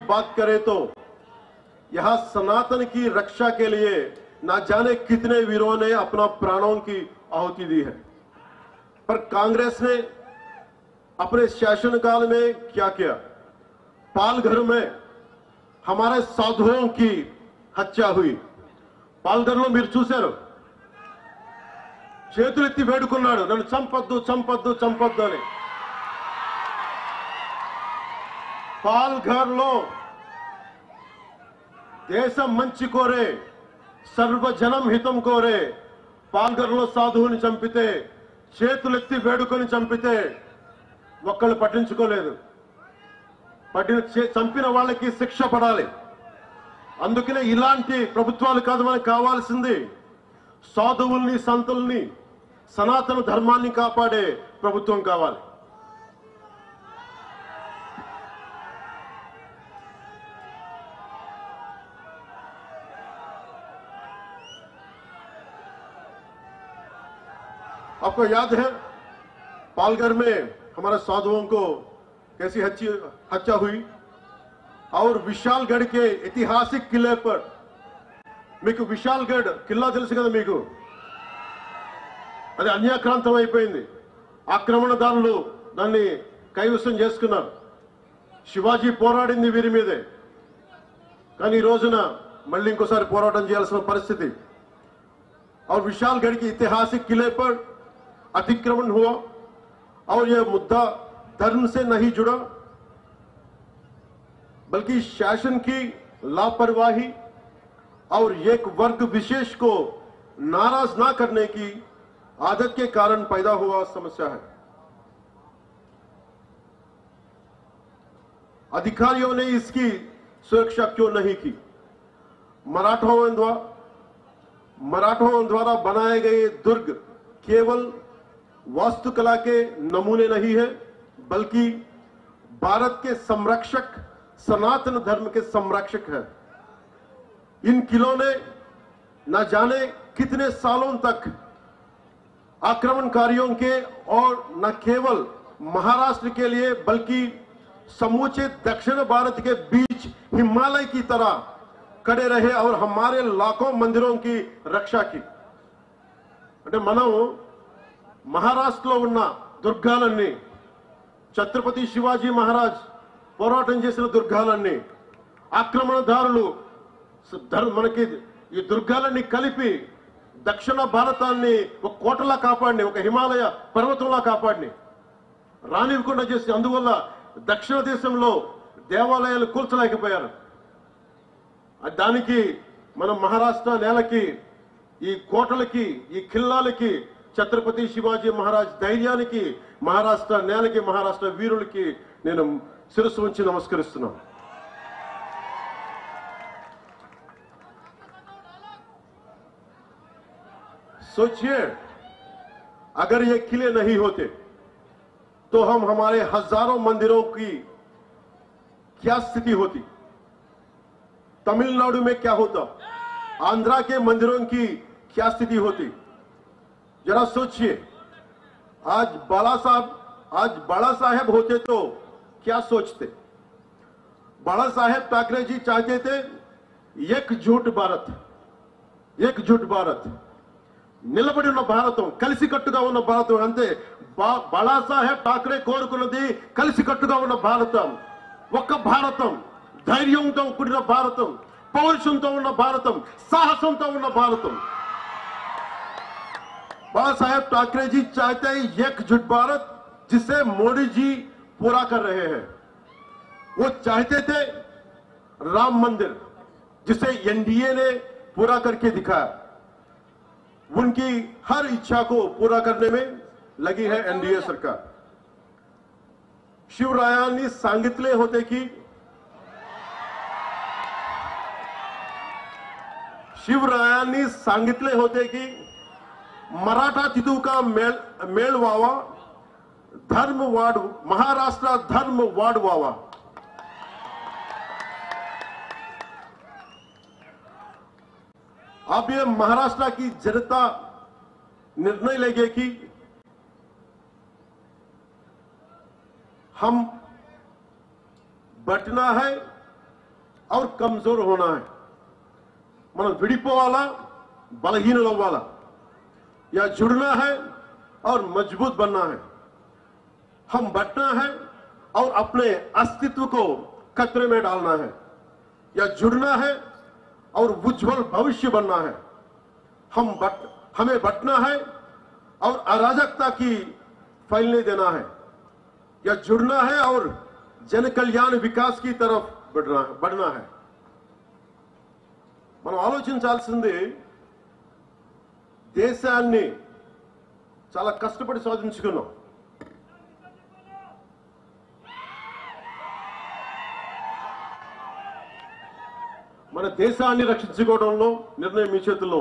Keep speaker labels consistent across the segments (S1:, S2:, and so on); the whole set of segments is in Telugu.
S1: बात करें तो यहां सनातन की रक्षा के लिए ना जाने कितने वीरों ने अपना प्राणों की आहुति दी है, पर कांग्रेस ने अपने शासनकाल में क्या किया? पालघर में हमारे साधुओं की हत्या हुई। పాల్గర్లో మీరు చూశారు, చేతులెత్తి వేడుకున్నాడు, నన్ను చంపొద్దు చంపొద్దు చంపొద్దు అని. పాల్ఘర్లో దేశం మంచి కోరే, సర్వజనం హితం కోరే పాల్ఘర్లో సాధువుని చంపితే, చేతులెత్తి వేడుకొని చంపితే ఒక్కళ్ళు పట్టించుకోలేదు. చంపిన వాళ్ళకి శిక్ష పడాలి. అందుకనే ఇలాంటి ప్రభుత్వాలు కాదు మనకు కావాల్సింది. సాధువుల్ని, సంతుల్ని, సనాతన ధర్మాన్ని కాపాడే ప్రభుత్వం కావాలి. आपको याद है पालघर में हमारे साधुओं को कैसी हत्या हुई, और विशालगढ़ के ऐतिहासिक किले पर, మీకు విశాల్గఢ్ కిల్లా తెలుసు కదా మీకు, అది అన్యాక్రాంతం అయిపోయింది. ఆక్రమణదారులు దాన్ని కైవసం చేసుకున్నారు. శివాజీ పోరాడింది వీరి మీదే, కానీ ఈ రోజున మళ్ళీ ఇంకోసారి పోరాటం చేయాల్సిన పరిస్థితి. और विशालगढ़ के ऐतिहासिक किले पर अतिक्रमण हुआ, और यह मुद्दा धर्म से नहीं जुड़ा बल्कि शासन की लापरवाही और एक वर्ग विशेष को नाराज ना करने की आदत के कारण पैदा हुआ समस्या है. अधिकारियों ने इसकी सुरक्षा क्यों नहीं की? मराठों द्वारा बनाए गए दुर्ग केवल वास्तुकला के नमूने नहीं है, बल्कि भारत के संरक्षक, सनातन धर्म के संरक्षक है. इन किलों ने न जाने कितने सालों तक आक्रमणकारियों के, और न केवल महाराष्ट्र के लिए बल्कि समूचे दक्षिण भारत के बीच हिमालय की तरह खड़े रहे और हमारे लाखों मंदिरों की रक्षा की. అంటే మనం మహారాష్ట్రలో ఉన్న దుర్గాలన్నీ, ఛత్రపతి శివాజీ మహారాజ్ పోరాటం చేసిన దుర్గాలన్నీ, ఆక్రమణదారులు మనకి ఈ దుర్గాలన్నీ కలిపి దక్షిణ భారతాన్ని ఒక కోటలా కాపాడిని, ఒక హిమాలయ పర్వతంలా కాపాడిని, రానివ్వకుండా చేసి, అందువల్ల దక్షిణ దేశంలో దేవాలయాలు కూల్చలేకపోయారు. దానికి మనం మహారాష్ట్ర నేలకి, ఈ కోటలకి, ఈ ఖిల్లాలకి, ఛత్రపతి శివాజీ మహారాజ్ ధైర్యానికి, మహారాష్ట్ర నేలకి, మహారాష్ట్ర వీరులకి నేను శిరస్సు ఉంచి నమస్కరిస్తున్నాను. सोचिए, अगर ये किले नहीं होते तो हमारे हजारों मंदिरों की क्या स्थिति होती? तमिलनाडु में क्या होता? आंध्रा के मंदिरों की क्या स्थिति होती? जरा सोचिए. आज बाला साहेब होते तो क्या सोचते? बाला साहेब ठाकरे जी चाहते थे एकजुट भारत, एकजुट भारत, నిలబడి ఉన్న భారతం, కలిసికట్టుగా ఉన్న భారతం. అంతే, బాలాసాహెబ్ ఠాకరే కోరుకున్నది కలిసికట్టుగా ఉన్న భారతం, ఒక్క భారతం, ధైర్యంతో కూడిన భారతం, పౌరుషంతో ఉన్న భారతం, సాహసంతో ఉన్న భారతం. बाला साहेब ठाकरे जी चाहते हैं एकजुट भारत, जिसे मोदी जी पूरा कर रहे हैं. वो चाहते थे राम मंदिर, जिसे एनडीए ने पूरा करके दिखाया. उनकी हर इच्छा को पूरा करने में लगी है एनडीए सरकार. शिवरायांनी सांगितले होते की, शिवरायांनी सांगितले होते की मराठा तिथू का मेळ व्हावा, धर्म वाढ, महाराष्ट्र धर्म वाढवावा. अब ये महाराष्ट्र की जनता निर्णय लेगी कि हम बटना है और कमजोर होना है। మనం విడిపోవాలా, బలహీనులు అవ్వాలా, या जुड़ना है और मजबूत बनना है। हम बटना है और अपने अस्तित्व को खतरे में डालना है, या जुड़ना है और उज्जवल भविष्य बनना है। हमें बटना है और अराजकता की फैलने देना है, या जुड़ना है और जन कल्याण विकास की तरफ बढ़ना है। మనం ఆలోచించాల్సింది దేశాన్ని చాలా కష్టపడి సాధించుకున్నాం. మన దేశాన్ని రక్షించుకోవడంలో నిర్ణయం మీ చేతుల్లో.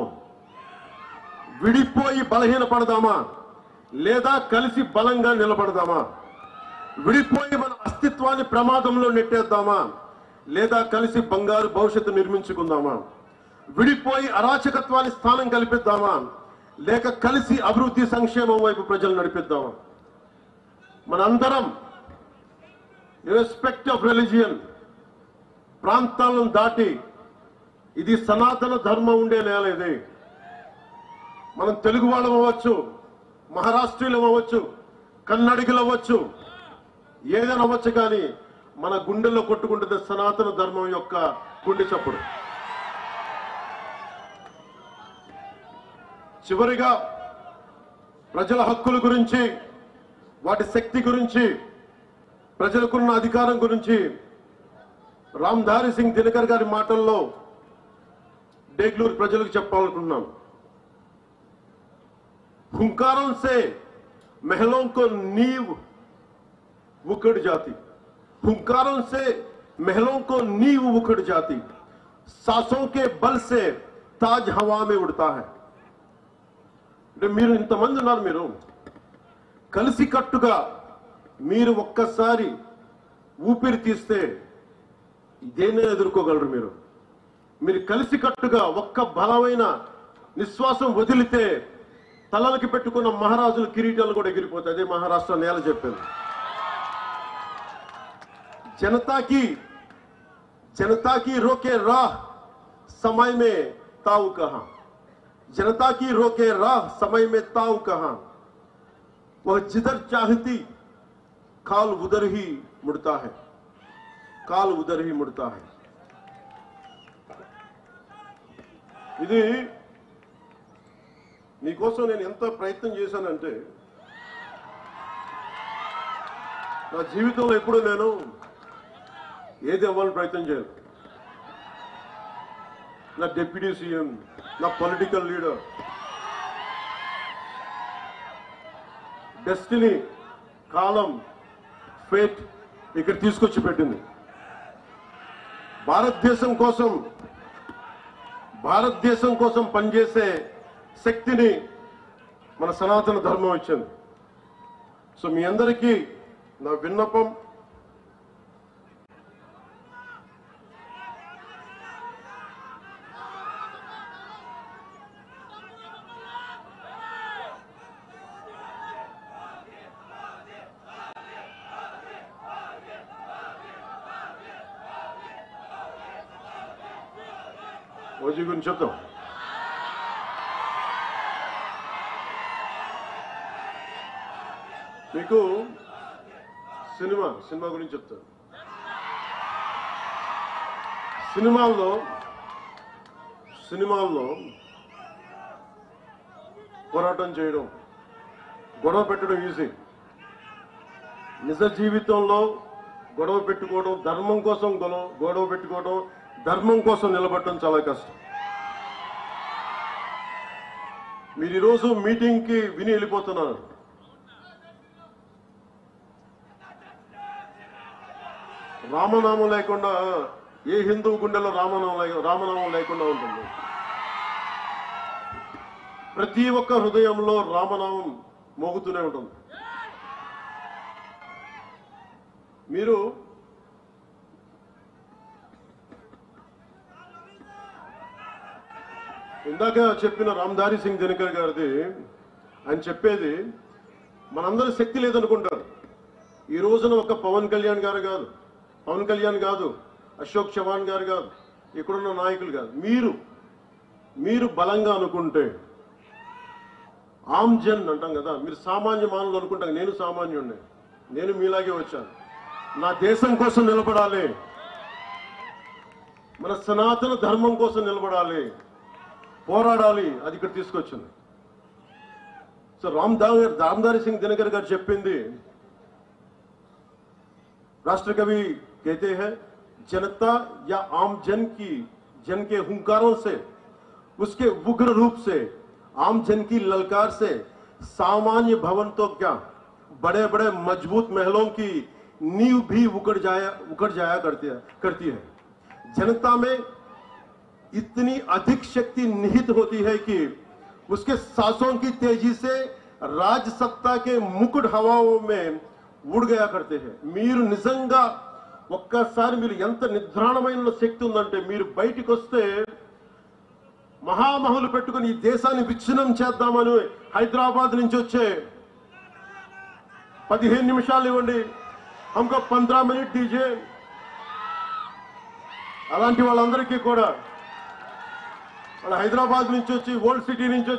S1: విడిపోయి బలహీనపడదామా లేదా కలిసి బలంగా నిలబడదామా? విడిపోయి మన అస్తిత్వాన్ని ప్రమాదంలో నెట్టేద్దామా లేదా కలిసి బంగారు భవిష్యత్తు నిర్మించుకుందామా? విడిపోయి అరాచకత్వాన్ని స్థానం కల్పిద్దామా లేక కలిసి అభివృద్ధి సంక్షేమం వైపు ప్రజలు నడిపిద్దామా? మనందరం ఇర్రెస్పెక్ట్ ఆఫ్ రిలీజియన్ ప్రాంతాలను దాటి ఇది సనాతన ధర్మం ఉండే నేల ఇది. మనం తెలుగు వాళ్ళం అవ్వచ్చు, మహారాష్ట్రీయులం అవ్వచ్చు, కన్నడిగులు అవ్వచ్చు, ఏదైనా అవ్వచ్చు, కానీ మన గుండెల్లో కొట్టుకుంటుంది సనాతన ధర్మం యొక్క గుండె చప్పుడు. చివరిగా ప్రజల హక్కుల గురించి, వాటి శక్తి గురించి, ప్రజలకున్న అధికారం గురించి రామ్ధారి సింగ్ దినకర్ గారి మాటల్లో డేగ్లూరు ప్రజలకు చెప్పాలనుకుంటున్నాం. हुंकारों से महलों को नींव उखड़ जाती, हुंकारों से महलों को नींव उखड़ जाती, सांसों के बल से ताज हवा में उड़ता है. మీరు ఇంతమంది ఉన్నారు, మీరు కలిసి కట్టుగా మీరు ఒక్కసారి ఊపిరి తీస్తే ఇదేనే ఎదుర్కోగలరు. మీరు కలిసి కట్టుగా ఒక్క బలమైన నిశ్వాసం వదిలితే తలలకి పెట్టుకున్న మహారాజుల కిరీటాలు కూడా ఎగిరిపోతాయి. అదే మహారాష్ట్ర నేల చెప్పింది. जनता की रोके राह समय में ताऊ कहां, जनता की रोके राह समय में ताऊ कहां, वह जिधर चाहती काल उधर ही मुड़ता है, काल उधर ही मुड़ता है. ఇది మీకోసం నేను ఎంత ప్రయత్నం చేశానంటే, నా జీవితంలో ఎప్పుడు నేను ఏది అవ్వాలని ప్రయత్నం చేయను. నా డిప్యూటీ సీఎం, నా పొలిటికల్ లీడర్, డెస్టినీ, కాలం, ఫేట్ ఇక్కడ తీసుకొచ్చి పెట్టింది. భారతదేశం కోసం పనిచేసే శక్తిని మన సనాతన ధర్మం ఇచ్చింది. సో మీ అందరికీ నా విన్నపం, ఓజీ గురించి చెప్తాం. మీకు సినిమా గురించి చెప్తాను. సినిమాల్లో పోరాటం చేయడం, గొడవ పెట్టడం ఈజీ. నిజ జీవితంలో గొడవ పెట్టుకోవడం, ధర్మం కోసం గొడవ పెట్టుకోవడం, ధర్మం కోసం నిలబడటం చాలా కష్టం. మీరు ఈరోజు మీటింగ్కి విని వెళ్ళిపోతున్నారు. రామనామం లేకుండా ఏ హిందువు గుండెలో రామనామం లేకుండా ఉంటుంది. ప్రతి ఒక్క హృదయంలో రామనామం మోగుతూనే ఉంటుంది. మీరు ఇందాక చెప్పిన రామ్ధారి సింగ్ దినకర్ గారిది, ఆయన చెప్పేది మనందరి శక్తి లేదనుకుంటారు. ఈ రోజున ఒక పవన్ కళ్యాణ్ కాదు, అశోక్ చవాన్ గారు కాదు, ఇక్కడున్న నాయకులు కాదు, మీరు బలంగా అనుకుంటే, ఆమ్ జన్ అంటాం కదా, మీరు సామాన్య మానవులు అనుకుంటాం. నేను సామాన్యుడిని, నేను మీలాగే వచ్చాను. నా దేశం కోసం నిలబడాలి, మన సనాతన ధర్మం కోసం నిలబడాలి, పోరాడాలి. అది ఇక్కడ తీసుకొచ్చింది. సో రామధారి సింగ్ దినకర్ గారు చెప్పింది, राष्ट्र कवि कहते हैं, जनता या आम जन के हुंकारों से, उसके उग्र रूप से, आम जन की ललकार से सामान्य भवन तो क्या, बड़े बड़े मजबूत महलों की नींव भी उकड़ जाया करती है। जनता में इतनी अधिक शक्ति निहित होती है कि उसके सांसों की तेजी से राज सत्ता के मुकुट हवाओं में ఊడిగయా కడితే మీరు నిజంగా ఒక్కసారి మీరు ఎంత నిద్రాణమైన శక్తి ఉందంటే, మీరు బయటికి వస్తే మహామహులు పెట్టుకుని ఈ దేశాన్ని విచ్ఛిన్నం చేద్దామని హైదరాబాద్ నుంచి వచ్చే 15 నిమిషాలు ఇవ్వండి, హమ్కో 15 మినిట్ దీజే, అలాంటి వాళ్ళందరికీ కూడా, హైదరాబాద్ నుంచి వచ్చి, ఓల్డ్ సిటీ నుంచి